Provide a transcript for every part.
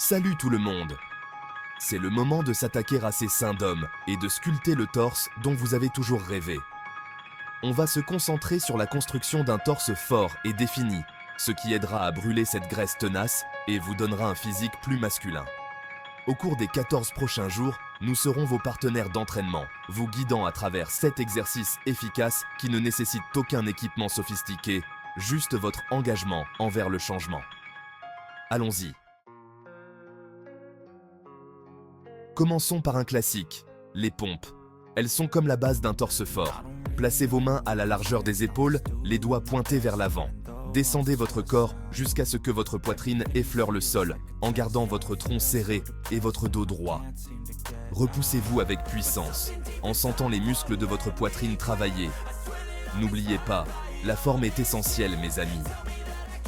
Salut tout le monde! C'est le moment de s'attaquer à ces seins d'hommes et de sculpter le torse dont vous avez toujours rêvé. On va se concentrer sur la construction d'un torse fort et défini, ce qui aidera à brûler cette graisse tenace et vous donnera un physique plus masculin. Au cours des 14 prochains jours, nous serons vos partenaires d'entraînement, vous guidant à travers 7 exercices efficaces qui ne nécessitent aucun équipement sophistiqué, juste votre engagement envers le changement. Allons-y. Commençons par un classique, les pompes. Elles sont comme la base d'un torse fort. Placez vos mains à la largeur des épaules, les doigts pointés vers l'avant. Descendez votre corps jusqu'à ce que votre poitrine effleure le sol, en gardant votre tronc serré et votre dos droit. Repoussez-vous avec puissance, en sentant les muscles de votre poitrine travailler. N'oubliez pas, la forme est essentielle, mes amis.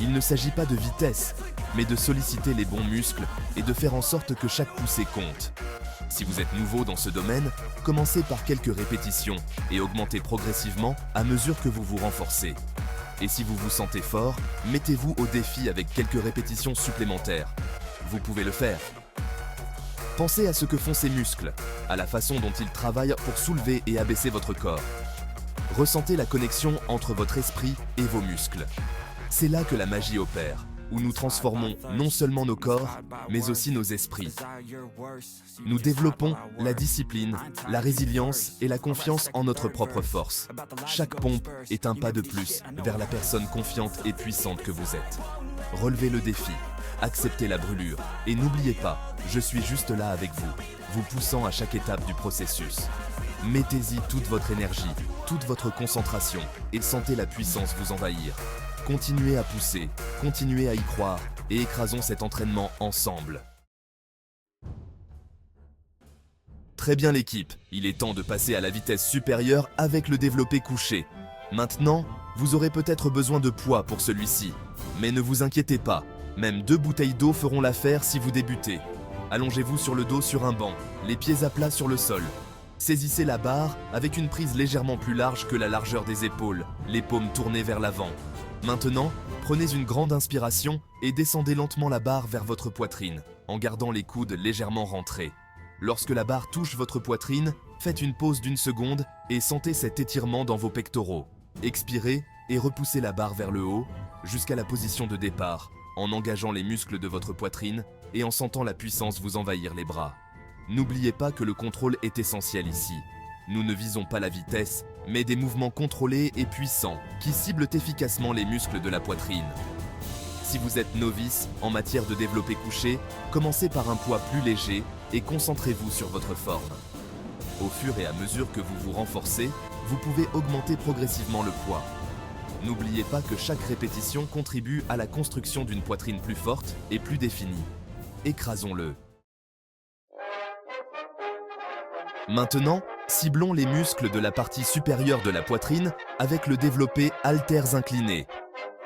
Il ne s'agit pas de vitesse, mais de solliciter les bons muscles et de faire en sorte que chaque poussée compte. Si vous êtes nouveau dans ce domaine, commencez par quelques répétitions et augmentez progressivement à mesure que vous vous renforcez. Et si vous vous sentez fort, mettez-vous au défi avec quelques répétitions supplémentaires. Vous pouvez le faire. Pensez à ce que font ces muscles, à la façon dont ils travaillent pour soulever et abaisser votre corps. Ressentez la connexion entre votre esprit et vos muscles. C'est là que la magie opère, où nous transformons non seulement nos corps, mais aussi nos esprits. Nous développons la discipline, la résilience et la confiance en notre propre force. Chaque pompe est un pas de plus vers la personne confiante et puissante que vous êtes. Relevez le défi, acceptez la brûlure et n'oubliez pas, je suis juste là avec vous, vous poussant à chaque étape du processus. Mettez-y toute votre énergie, toute votre concentration et sentez la puissance vous envahir. Continuez à pousser, continuez à y croire et écrasons cet entraînement ensemble. Très bien l'équipe, il est temps de passer à la vitesse supérieure avec le développé couché. Maintenant, vous aurez peut-être besoin de poids pour celui-ci. Mais ne vous inquiétez pas, même 2 bouteilles d'eau feront l'affaire si vous débutez. Allongez-vous sur le dos sur un banc, les pieds à plat sur le sol. Saisissez la barre avec une prise légèrement plus large que la largeur des épaules, les paumes tournées vers l'avant. Maintenant, prenez une grande inspiration et descendez lentement la barre vers votre poitrine, en gardant les coudes légèrement rentrés. Lorsque la barre touche votre poitrine, faites une pause d'1 seconde et sentez cet étirement dans vos pectoraux. Expirez et repoussez la barre vers le haut, jusqu'à la position de départ, en engageant les muscles de votre poitrine et en sentant la puissance vous envahir les bras. N'oubliez pas que le contrôle est essentiel ici. Nous ne visons pas la vitesse, mais des mouvements contrôlés et puissants qui ciblent efficacement les muscles de la poitrine. Si vous êtes novice en matière de développé couché, commencez par un poids plus léger et concentrez-vous sur votre forme. Au fur et à mesure que vous vous renforcez, vous pouvez augmenter progressivement le poids. N'oubliez pas que chaque répétition contribue à la construction d'une poitrine plus forte et plus définie. Écrasons-le. Maintenant, ciblons les muscles de la partie supérieure de la poitrine avec le développé haltères inclinés.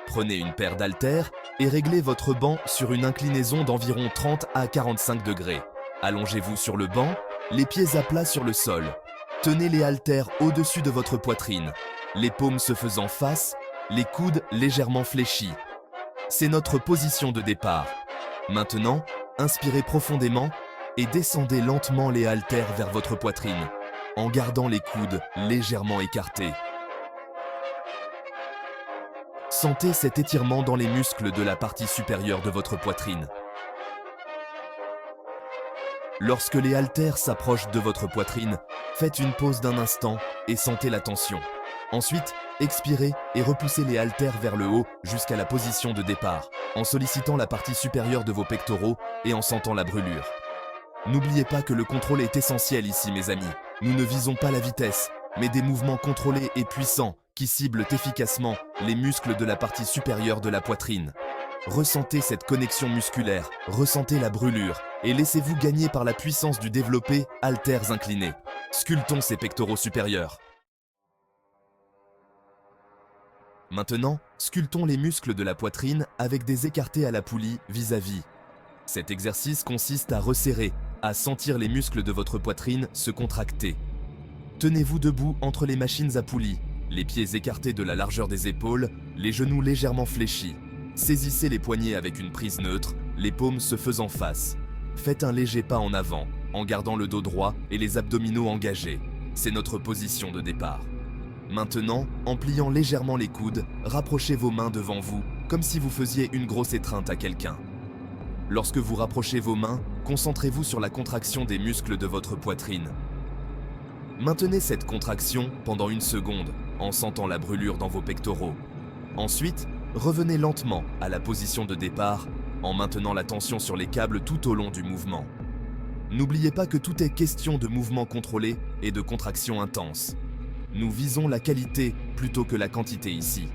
Prenez une paire d'haltères et réglez votre banc sur une inclinaison d'environ 30 à 45 degrés. Allongez-vous sur le banc, les pieds à plat sur le sol. Tenez les haltères au-dessus de votre poitrine, les paumes se faisant face, les coudes légèrement fléchis. C'est notre position de départ. Maintenant, inspirez profondément et descendez lentement les haltères vers votre poitrine, en gardant les coudes légèrement écartés. Sentez cet étirement dans les muscles de la partie supérieure de votre poitrine. Lorsque les haltères s'approchent de votre poitrine, faites une pause d'1 instant et sentez la tension. Ensuite, expirez et repoussez les haltères vers le haut jusqu'à la position de départ, en sollicitant la partie supérieure de vos pectoraux et en sentant la brûlure. N'oubliez pas que le contrôle est essentiel ici, mes amis. Nous ne visons pas la vitesse, mais des mouvements contrôlés et puissants qui ciblent efficacement les muscles de la partie supérieure de la poitrine. Ressentez cette connexion musculaire, ressentez la brûlure et laissez-vous gagner par la puissance du développé haltères inclinés. Sculptons ces pectoraux supérieurs. Maintenant, sculptons les muscles de la poitrine avec des écartés à la poulie vis-à-vis. Cet exercice consiste à resserrer, à sentir les muscles de votre poitrine se contracter. Tenez-vous debout entre les machines à poulie, les pieds écartés de la largeur des épaules, les genoux légèrement fléchis. Saisissez les poignets avec une prise neutre, les paumes se faisant face. Faites un léger pas en avant, en gardant le dos droit et les abdominaux engagés. C'est notre position de départ. Maintenant, en pliant légèrement les coudes, rapprochez vos mains devant vous, comme si vous faisiez une grosse étreinte à quelqu'un. Lorsque vous rapprochez vos mains, concentrez-vous sur la contraction des muscles de votre poitrine. Maintenez cette contraction pendant 1 seconde, en sentant la brûlure dans vos pectoraux. Ensuite, revenez lentement à la position de départ, en maintenant la tension sur les câbles tout au long du mouvement. N'oubliez pas que tout est question de mouvement contrôlé et de contraction intense. Nous visons la qualité plutôt que la quantité ici.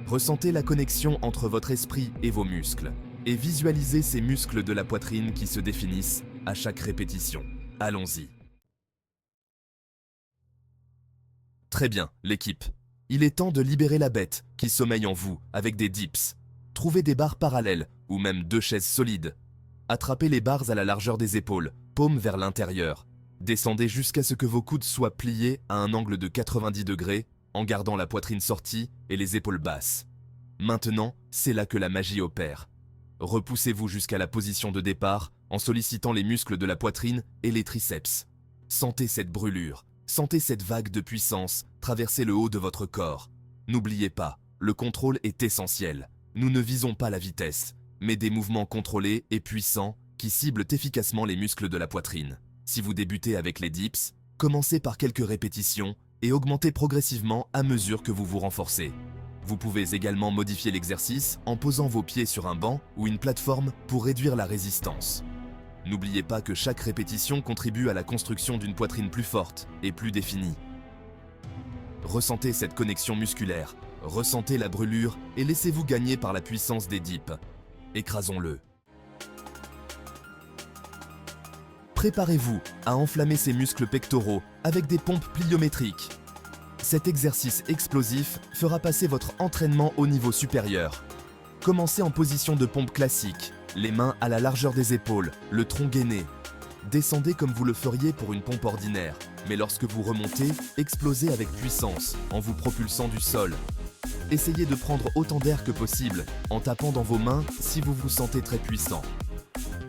Ressentez la connexion entre votre esprit et vos muscles, et visualisez ces muscles de la poitrine qui se définissent à chaque répétition. Allons-y. Très bien, l'équipe. Il est temps de libérer la bête qui sommeille en vous avec des dips. Trouvez des barres parallèles ou même 2 chaises solides. Attrapez les barres à la largeur des épaules, paumes vers l'intérieur. Descendez jusqu'à ce que vos coudes soient pliés à un angle de 90 degrés en gardant la poitrine sortie et les épaules basses. Maintenant, c'est là que la magie opère. Repoussez-vous jusqu'à la position de départ en sollicitant les muscles de la poitrine et les triceps. Sentez cette brûlure, sentez cette vague de puissance traverser le haut de votre corps. N'oubliez pas, le contrôle est essentiel. Nous ne visons pas la vitesse, mais des mouvements contrôlés et puissants qui ciblent efficacement les muscles de la poitrine. Si vous débutez avec les dips, commencez par quelques répétitions et augmentez progressivement à mesure que vous vous renforcez. Vous pouvez également modifier l'exercice en posant vos pieds sur un banc ou une plateforme pour réduire la résistance. N'oubliez pas que chaque répétition contribue à la construction d'une poitrine plus forte et plus définie. Ressentez cette connexion musculaire, ressentez la brûlure et laissez-vous gagner par la puissance des dips. Écrasons-le. Préparez-vous à enflammer ces muscles pectoraux avec des pompes pliométriques. Cet exercice explosif fera passer votre entraînement au niveau supérieur. Commencez en position de pompe classique, les mains à la largeur des épaules, le tronc gainé. Descendez comme vous le feriez pour une pompe ordinaire, mais lorsque vous remontez, explosez avec puissance en vous propulsant du sol. Essayez de prendre autant d'air que possible en tapant dans vos mains si vous vous sentez très puissant.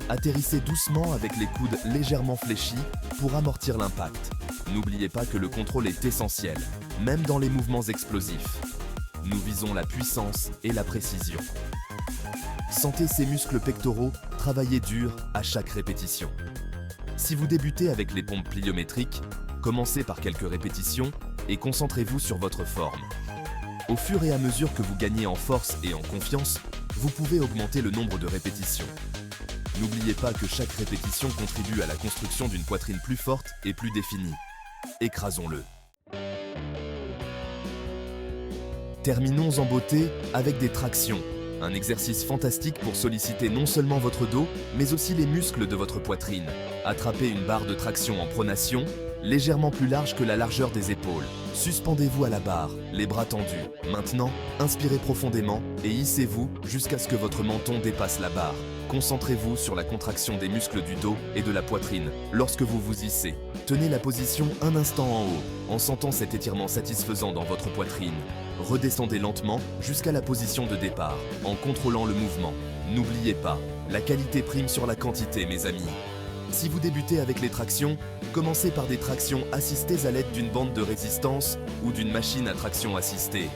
Atterrissez doucement avec les coudes légèrement fléchis pour amortir l'impact. N'oubliez pas que le contrôle est essentiel, même dans les mouvements explosifs. Nous visons la puissance et la précision. Sentez ces muscles pectoraux travailler dur à chaque répétition. Si vous débutez avec les pompes pliométriques, commencez par quelques répétitions et concentrez-vous sur votre forme. Au fur et à mesure que vous gagnez en force et en confiance, vous pouvez augmenter le nombre de répétitions. N'oubliez pas que chaque répétition contribue à la construction d'une poitrine plus forte et plus définie. Écrasons-le. Terminons en beauté avec des tractions, un exercice fantastique pour solliciter non seulement votre dos, mais aussi les muscles de votre poitrine. Attrapez une barre de traction en pronation, légèrement plus large que la largeur des épaules. Suspendez-vous à la barre, les bras tendus. Maintenant, inspirez profondément et hissez-vous jusqu'à ce que votre menton dépasse la barre. Concentrez-vous sur la contraction des muscles du dos et de la poitrine lorsque vous vous hissez. Tenez la position un instant en haut, en sentant cet étirement satisfaisant dans votre poitrine. Redescendez lentement jusqu'à la position de départ, en contrôlant le mouvement. N'oubliez pas, la qualité prime sur la quantité, mes amis. Si vous débutez avec les tractions, commencez par des tractions assistées à l'aide d'une bande de résistance ou d'une machine à traction assistée.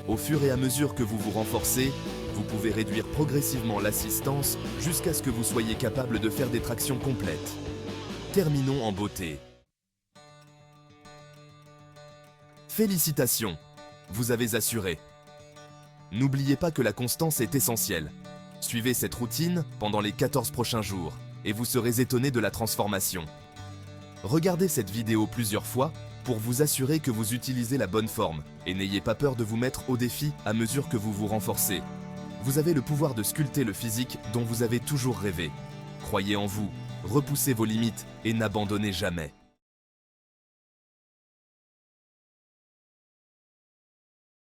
Au fur et à mesure que vous vous renforcez, vous pouvez réduire progressivement l'assistance jusqu'à ce que vous soyez capable de faire des tractions complètes. Terminons en beauté. Félicitations, vous avez assuré. N'oubliez pas que la constance est essentielle. Suivez cette routine pendant les 14 prochains jours et vous serez étonné de la transformation. Regardez cette vidéo plusieurs fois pour vous assurer que vous utilisez la bonne forme et n'ayez pas peur de vous mettre au défi à mesure que vous vous renforcez. Vous avez le pouvoir de sculpter le physique dont vous avez toujours rêvé. Croyez en vous, repoussez vos limites et n'abandonnez jamais.